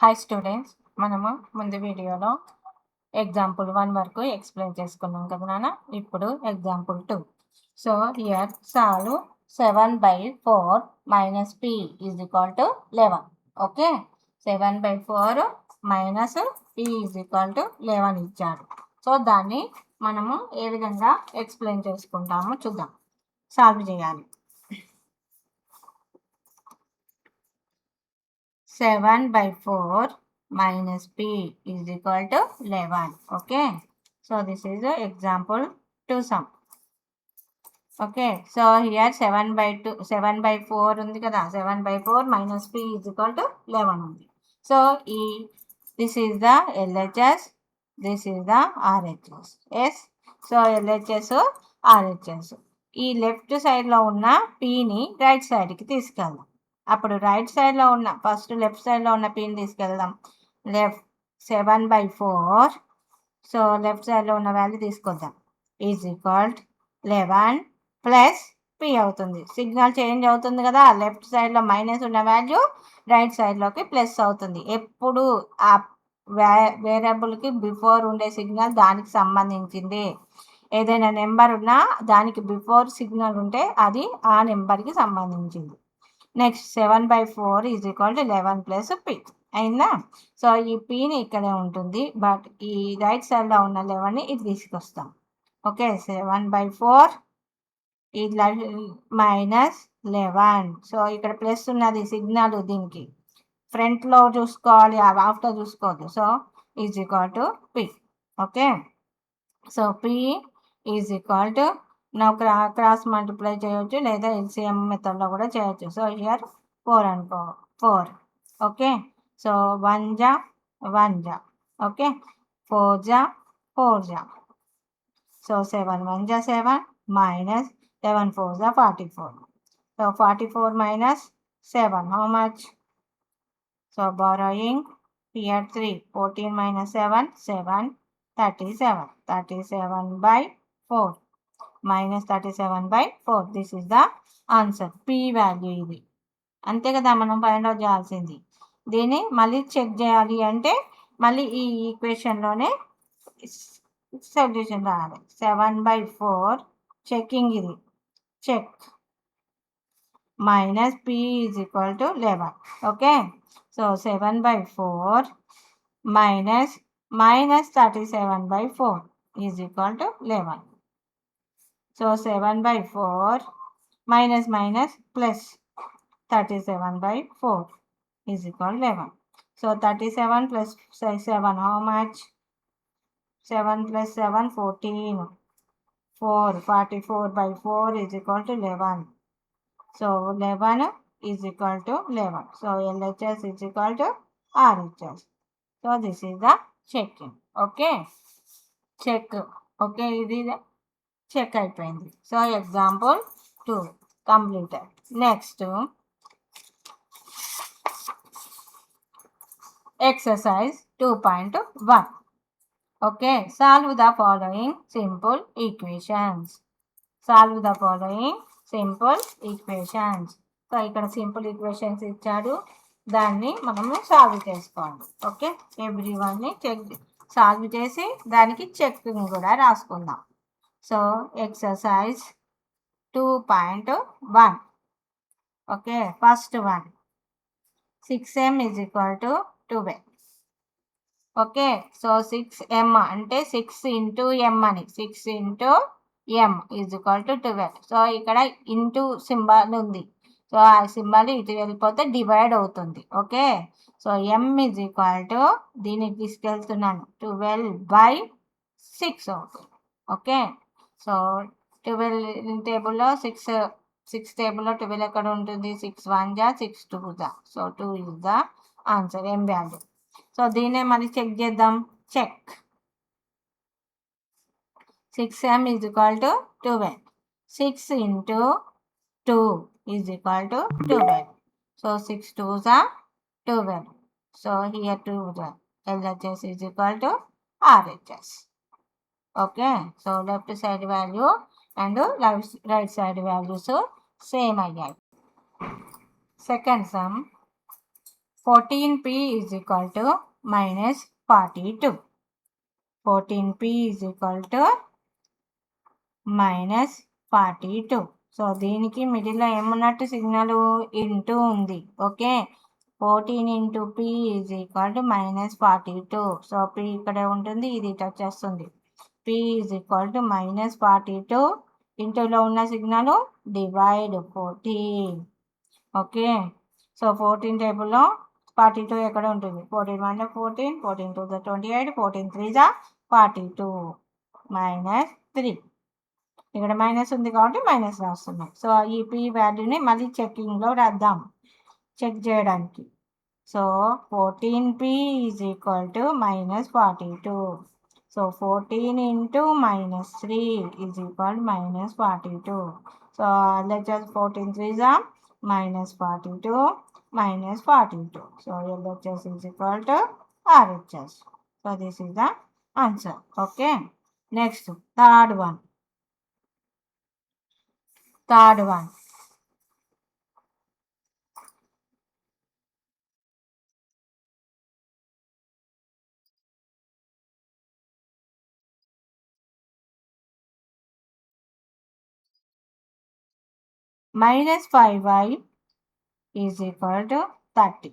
Hi students, మనము ముందు వీడియోలో ఎగ్జాంపుల్ 1 వరకు ఎక్స్ప్లెయిన్ చేసుకున్నాం కదా నాన్న. ఇప్పుడు example 2. So here solve 7/4 minus p is equal to 11. Okay, 7/4 minus p is equal to 11 ఇచ్చాడు. సో దాన్ని మనము ఏ విధంగా ఎక్స్ప్లెయిన్ చేసుకుంటామో చూద్దాం. సాల్వ్ చేయాలి. 7/4 minus p is equal to 11. Okay, so this is the example 2 sum. Okay, so here 7/4 ఉంది కదా, 7/4 minus p is equal to 11 ఉంది. So this is the LHS, this is the RHS. Yes, so LHS RHS. ఈ left సైడ్లో ఉన్న pని right సైడ్కి తీసుకెళ్దాం. అప్పుడు right సైడ్లో ఉన్న ఫస్ట్ లెఫ్ట్ సైడ్లో ఉన్న పిన్ తీసుకెళ్దాం. లెఫ్ట్ 7/4, సో లెఫ్ట్ సైడ్లో ఉన్న వాల్యూ తీసుకొద్దాం. ఈజ్ ఈక్వల్ 11 ప్లస్ పి అవుతుంది. సిగ్నల్ చేంజ్ అవుతుంది కదా, లెఫ్ట్ సైడ్లో మైనస్ ఉన్న వాల్యూ రైట్ సైడ్లోకి ప్లస్ అవుతుంది. ఎప్పుడు ఆ వేరియబుల్కి బిఫోర్ ఉండే సిగ్నల్ దానికి సంబంధించింది. ఏదైనా నెంబర్ ఉన్నా దానికి బిఫోర్ సిగ్నల్ ఉంటే అది ఆ నెంబర్కి సంబంధించింది. Next 7/4 is equal to 11 plus P అయిందా. సో ఈ పిని ఇక్కడే ఉంటుంది, బట్ ఈ రైట్ సైడ్లో ఉన్న 11ని ఇది తీసుకొస్తాం. ఓకే, 7/4 ఈ మైనస్ 11. సో ఇక్కడ ప్లస్ ఉన్నది సిగ్నల్, దీనికి ఫ్రంట్లో చూసుకోవాలి, ఆఫ్టర్ చూసుకోవద్దు. So is equal to P. Okay, so P is equal to cross multiply చేయొచ్చు లేదా ఎల్సిఎం మెథడ్లో కూడా చేయొచ్చు. సో హియర్ 4 అనుకో, 4. ఓకే, సో 1 జా 1 జా, ఓకే, 4 జా 4 జా. సో 7 1 జా 7 మైనస్ 11 4 జా 44. So 44 minus 7 how much? So borrowing here 3, 14 minus 7 7, 37. 37/4 minus 37/4. This is the answer. P value ఇది, అంతే కదా మనం ఫైండ్ అవుట్ చేయాల్సింది. దీన్ని మళ్ళీ చెక్ చేయాలి అంటే మళ్ళీ ఈ ఈక్వేషన్లోనే సొల్యూషన్ రావాలి. 7/4 చెక్కింగ్, ఇది check minus p is equal to 11. Okay, so 7/4 minus 37/4 is equal to 11. So 7/4 minus plus 37/4 is equal to 11. So 37 plus 7 how much? 7 plus 7 14. 44/4 is equal to 11. So 11 is equal to 11. So LHS is equal to RHS. So this is the checking. Okay, check. Okay, ఇది check అయిపోయింది. So example 2 completed. Next exercise 2.1. Okay, solve the following simple equations. Solve the following simple equations. So ఇక్కడ simple equations ఇచ్చాడు, దాన్ని మనము solve చేసుకోవాలి. Okay, ఎవ్రీవన్ని check solve చేసి దానికి checking కూడా రాసుకుందాం. So exercise 2.1. Okay, first one 6m is equal to 12. Okay, so 6m అంటే 6 ఇంటూ m అని, 6 into m is equal to 12. So ఇక్కడ ఇంటూ సింబల్ ఉంది, సో ఆ సింబల్ ఇటు వెళ్ళిపోతే డివైడ్ అవుతుంది. Okay, so m is equal to దీనికి తీసుకెళ్తున్నాను 12/6 అవుతుంది. ఓకే, సో 12 టేబుల్లో 6 టేబుల్లో 12 ఎక్కడ ఉంటుంది? 6 1 జా 6 2 జా. So 2 is the answer, m value. So దీన్నే మళ్ళీ చెక్ చేద్దాం. Check 6m is equal to 12. 6 into 2 is equal to 12. So 6 2 జా 12. సో హియర్ 2 జా, LHS is equal to RHS. Okay, so left side value and right side values same అయ్యాయి. Second sum 14p is equal to minus 42. 14p is equal to minus 42. So దీనికి మిడిల్లో ఏమున్నట్టు signal into ఉంది. Okay, 14 into p is equal to minus 42. So p ఇక్కడే ఉంటుంది, ఇది ఇటు వచ్చేస్తుంది. p is equal to minus 42. ఇంటూలో ఉన్న సిగ్నల్ డివైడ్ 14. ఓకే, సో 14 టేబుల్లో 42 ఎక్కడ ఉంటుంది? 14 1 14, 14 2 28, 14 3 42 మైనస్ 3. ఇక్కడ మైనస్ ఉంది కాబట్టి మైనస్ రాస్తున్నాం. సో ఈ p వాల్యూని మళ్ళీ చెక్కింగ్లో రాద్దాం, చెక్ చేయడానికి. So 14p is equal to minus 42. So 14 into minus 3 is equal minus 42. So LHS 14 3 minus 42 minus 42. So LHS is equal to RHS. So this is the answer. Okay. Next, third one. Minus 5y is equal to 30.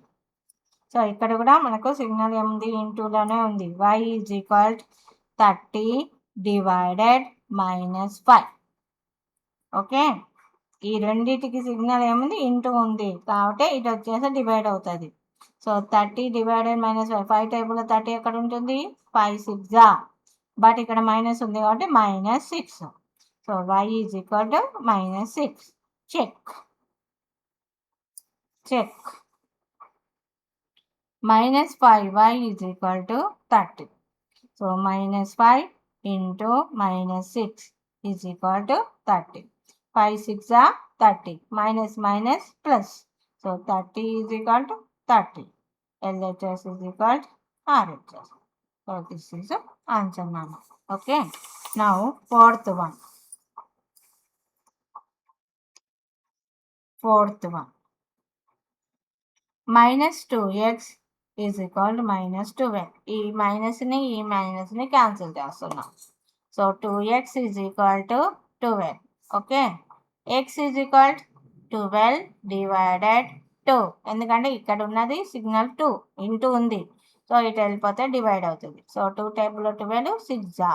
So ఇక్కడ కూడా మనకు signal ఏముంది? ఇంటూలోనే ఉంది. y is equal to 30 divided minus 5. Okay, ఈ రెండింటికి signal ఏముంది? Into ఉంది కాబట్టి ఇటు వచ్చేసి డివైడ్ అవుతుంది. So 30 divided minus 5. 5 టేబుల్లో 30 ఎక్కడ ఉంటుంది? 5 6 బట్ ఇక్కడ మైనస్ ఉంది కాబట్టి minus 6. So y is equal to minus 6. Check. minus 5y is equal to 30. So minus 5 into minus 6 is equal to 30. 5 6 are 30. Minus minus plus. So 30 is equal to 30. LHS is equal to RHS. So this is the answer now. Okay. Now fourth one. Minus 2x is equal to minus 12. ఈ మైనస్ని ఈ మైనస్ని cancel చేస్తున్నాం. So 2x is equal to 12. Okay, x is equal to 12 divided 2. ఎందుకంటే ఇక్కడ ఉన్నది signal 2 into ఉంది. So ఇటు వెళ్ళిపోతే divide అవుతుంది. సో 2 టేబుల్లో 12 6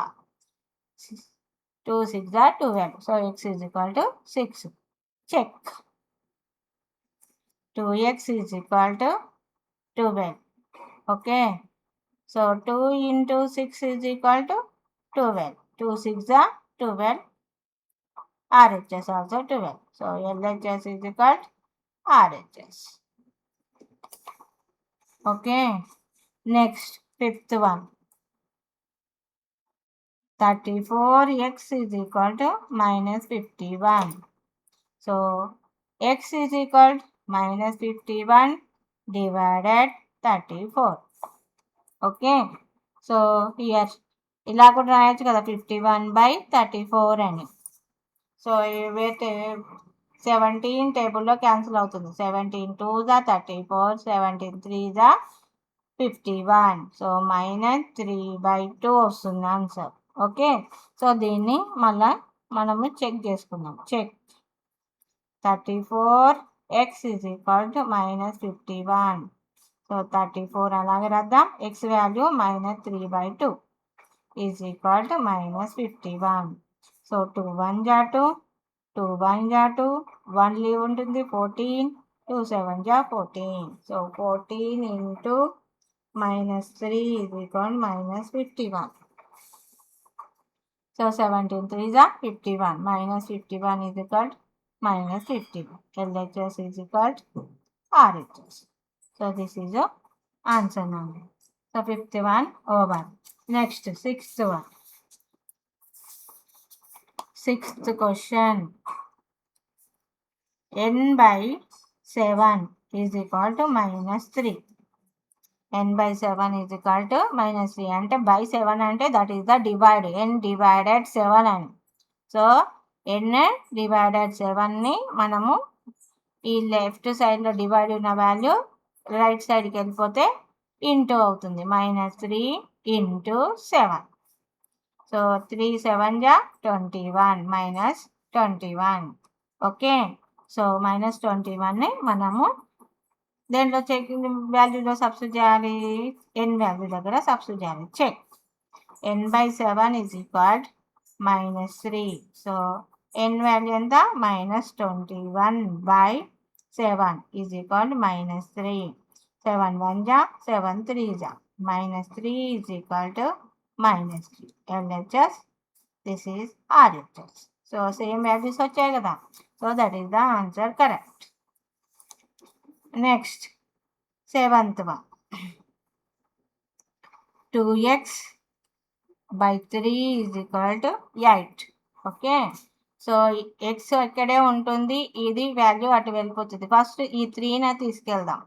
2 6 12. So x is equal to 6. Check. 2x is equal to 12. Okay, so 2 into 6 is equal to 12. 2 6 are 12. RHS also 12. So LHS is equal to RHS. Okay, next fifth one. 34x is equal to minus 51. So x is equal to minus 51 divided 34. Okay, so here ఇలా కూడా రాయొచ్చు కదా, 51/34 అని. So ఇవైతే 17 టేబుల్లో cancel అవుతుంది. 17 2 34, 17 3 51. So minus 3/2 వస్తుంది answer. Okay, so దీన్ని మళ్ళా మనము చెక్ చేసుకుందాం. Check. 34x is equal to minus 51. So 34 అలాగే రాద్దాం. x value minus 3/2 is equal to minus 51. So 2 1 2, 2 1 2, 1 leave ఉంటుంది 14, 2 7 14. So 14 into minus 3 is equal to minus 51. So 17 3 51. Minus 51 is equal to minus 51. LHS is equal to RHS. So this is the answer now. So fifth one over. Next, sixth one. Sixth question. n/7 is equal to minus 3. n/7 is equal to minus 3. అంటే by 7 అంటే that is the divide. n divided 7 అని. So n divided 7ని మనము ఈ left సైడ్లో divide ఉన్న value right సైడ్కి వెళ్ళిపోతే into అవుతుంది. -3 ఇంటూ 7. సో 3 7 జా 21 -21. ఓకే. సో -21ని మనము దేంట్లో చెక్ వాల్యూలో సబ్స్టిట్యూట్ చేయాలి? n వాల్యూ దగ్గర సబ్స్టిట్యూట్ చేయాలి. Check n/7 is equal -3. So n value ఎంత? -21/7 is equal to -3. 7 1 జా 7 3 జా -3 is equal to -3. LHS, this is RHS. So same values వచ్చాయి కదా. So that is the answer correct. Next, 7th one. 2x/3 is equal to 8. Okay. So X ఇక్కడే ఉంటుంది, ఇది value అటు వెళ్ళిపోతుంది. ఫస్ట్ ఈ 3ని తీసుకెళ్దాం.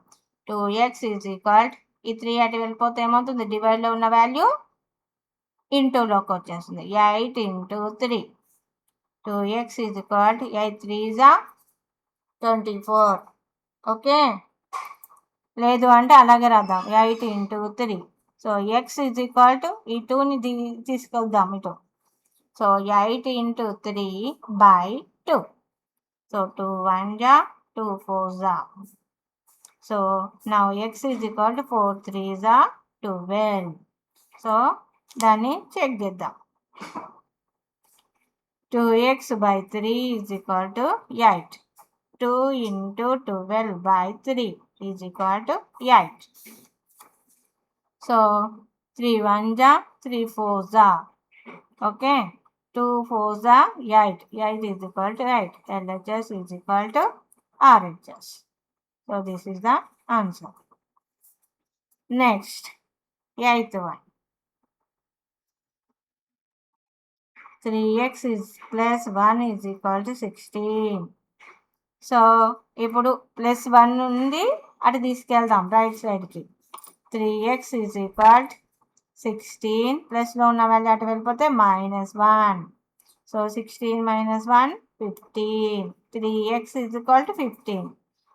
2x ఈజ్ ఈక్వల్, ఈ 3 అటు వెళ్ళిపోతే ఏమవుతుంది? డివైడ్లో ఉన్న వాల్యూ ఇంటూలోకి వచ్చేస్తుంది. 8 × 3. 2x ఈజ్ ఈక్వల్ 8 3 జా 24. ఓకే. లేదు అంటే అలాగే రాద్దాం. 8 × 3. So X is equal to ఈ 2ని తీసుకెళ్దాం ఇటు. సో 8 × 3/2. సో 2 1 జా 2 4 జా. So now X is equal to 4 3 జా 12. సో దాన్ని చెక్ చేద్దాం. 2x/3 is equal to 8. 2 × 12/3 is equal to 8. So 3 1 జా 3 4 జా. Okay. 2 4 జా 8. 8 is equal to 8. LHS is equal to RHS. So this is the answer. Next, 8th one. 3x + 1 is equal to 16. So ఇప్పుడు +1 నుండి అటు తీసుకెళ్దాం right సైడ్కి. 3x is equal 16, ప్లస్లో ఉన్న వాల్యూ అటు వెళ్ళిపోతే -1. So 16 - 1 15. 3x is equal to 15.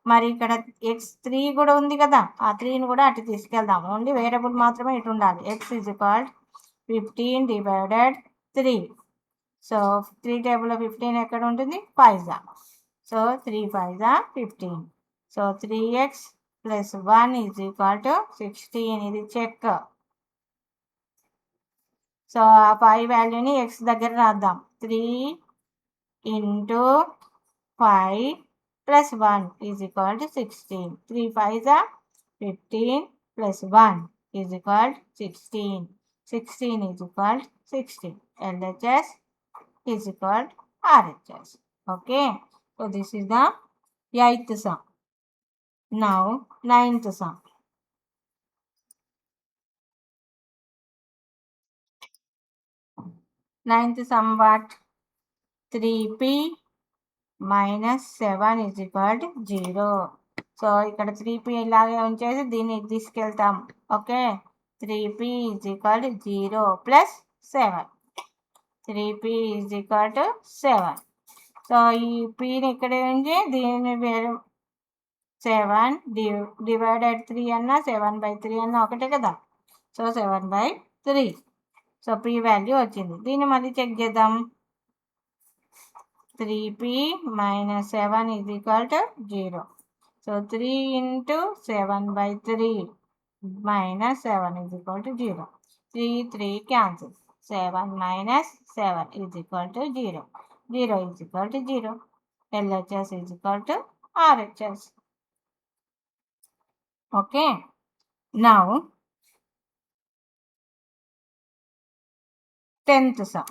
మరి ఇక్కడ x3 కూడా ఉంది కదా, ఆ 3ని కూడా అటు తీసుకెళ్దాం. ఓన్లీ వేరియబుల్ మాత్రమే ఇటు ఉండాలి. x is equal 15/3. సో 3 టేబుల్లో 15 ఎక్కడ ఉంటుంది? 5 జా. సో 3 5 జా 15. So 3x + 1 is equal to 16. ఇది చెక్. సో ఆ 5 వాల్యూని x దగ్గర రాద్దాం. 3 × 5 + 1 is equal to 16. 3 5 జా 15 + 1 is equal to 16. 16 is equal to 16. LHS is equal to RHS. Okay. So this is the 8th sum. Now 9th sum. 9th sum what? 3p - 7 is equal to 0. So ఇక్కడ 3p ఇలాగే ఉంచేసి దీన్ని తీసుకెళ్తాం. Okay. 3p is equal to 0 + 7. 3p is equal to 7. So ఈ pని ఇక్కడ ఉంచి దీన్ని 7 divided 3 అన్నా 7/3 అన్నా ఒకటే కదా. సో 7/3. సో p వాల్యూ వచ్చింది. దీన్ని మళ్ళీ చెక్ చేద్దాం. 3p - 7 is equal to 0. So 3 × 7/3 - 7 is equal to 0. 3 3 cancel. 7 - 7 is equal to 0. 0 is equal to 0. LHS is equal to RHS. Okay. Now 10th sum.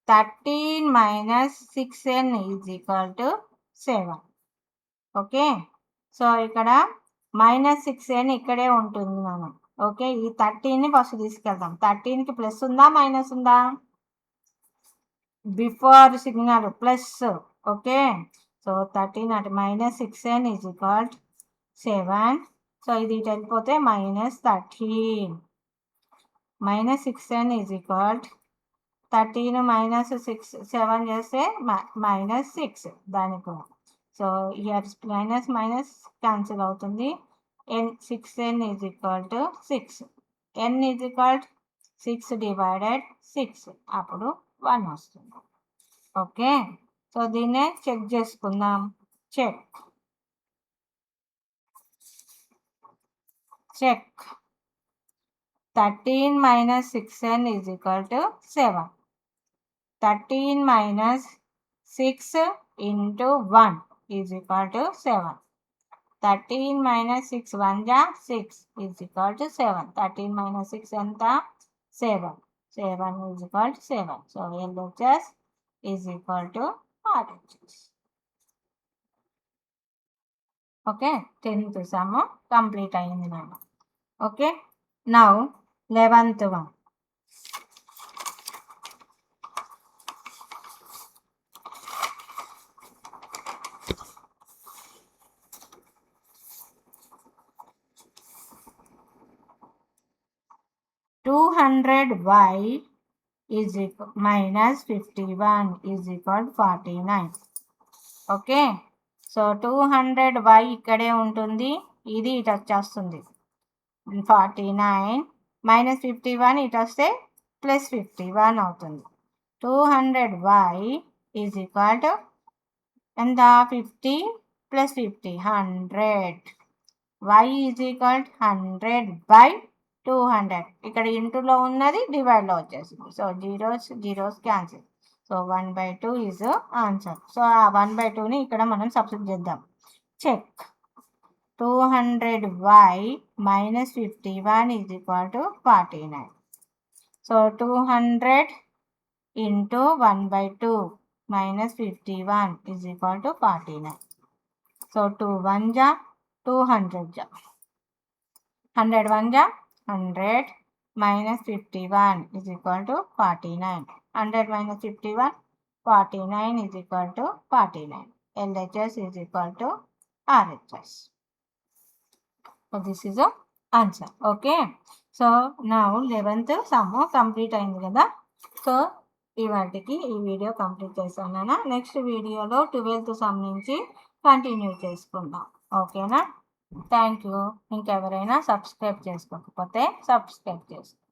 13 - 6n is equal to 7. Okay. So ఇక్కడ -6n ఇక్కడే ఉంటుంది మనం. Okay. ఈ 13ని first తీసుకెళ్దాం. 13కి plus ఉందా minus ఉందా? Before signal plus. Okay. So 13 అటు -6n is equal to 7. So ఇది ఇటు వెళ్ళిపోతే -13. -6n is equal to 13 - 6 7 చేస్తే -6 దానికి. So here minus minus cancel అవుతుంది. n 6n is equal to 6. n is equal to 6 divided 6, అప్పుడు 1 వస్తుంది. ఓకే, సో దీన్నే చెక్ చేసుకుందాం. Check 13 minus 6n is equal to 7. 13 minus 6 into 1 is equal to 7. 13 minus 6 1 ja 6 is equal to 7. 13 minus 6 enta 7. 7 is equal to 7. So LHS is equal to RHS. Okay, 10th sum complete ayindi nanu. Okay, now 11th one. $200y is equal minus 51 is equal to 49. Okay, so 200y ఇక్కడే ఉంటుంది, ఇది ఇటు వచ్చేస్తుంది 49 minus 51 ఇటు వస్తే plus 51 అవుతుంది. 200y is equal to ఎంత 50 plus 50 100. y is equal 100/200. ఇక్కడ ఇంటూలో ఉన్నది డివైడ్లో వచ్చేసింది. So zeros cancel. So 1/2 is answer. So ఆ 1/2ని ఇక్కడ మనం సబ్స్టిట్యూట్ చేద్దాం. Check 200y minus 51 is equal to 49. So 200 into 1/2 minus 51 is equal to 49. So 2 1 ja 200 ja 100 1 ja 100 minus 51 is equal to 49. 100 minus 51 49 is equal to 49. LHS is equal to RHS. So this is the answer. Okay, so now 11th sum complete అయింది కదా. So ఇవాటికి ఈ video complete చేశాను. Next వీడియోలో 12th some నుంచి continue చేసుకుందాం. ఓకేనా, thank you. ఇంకెవరైనా subscribe చేసుకోకపోతే సబ్స్క్రైబ్ చేసుకోండి.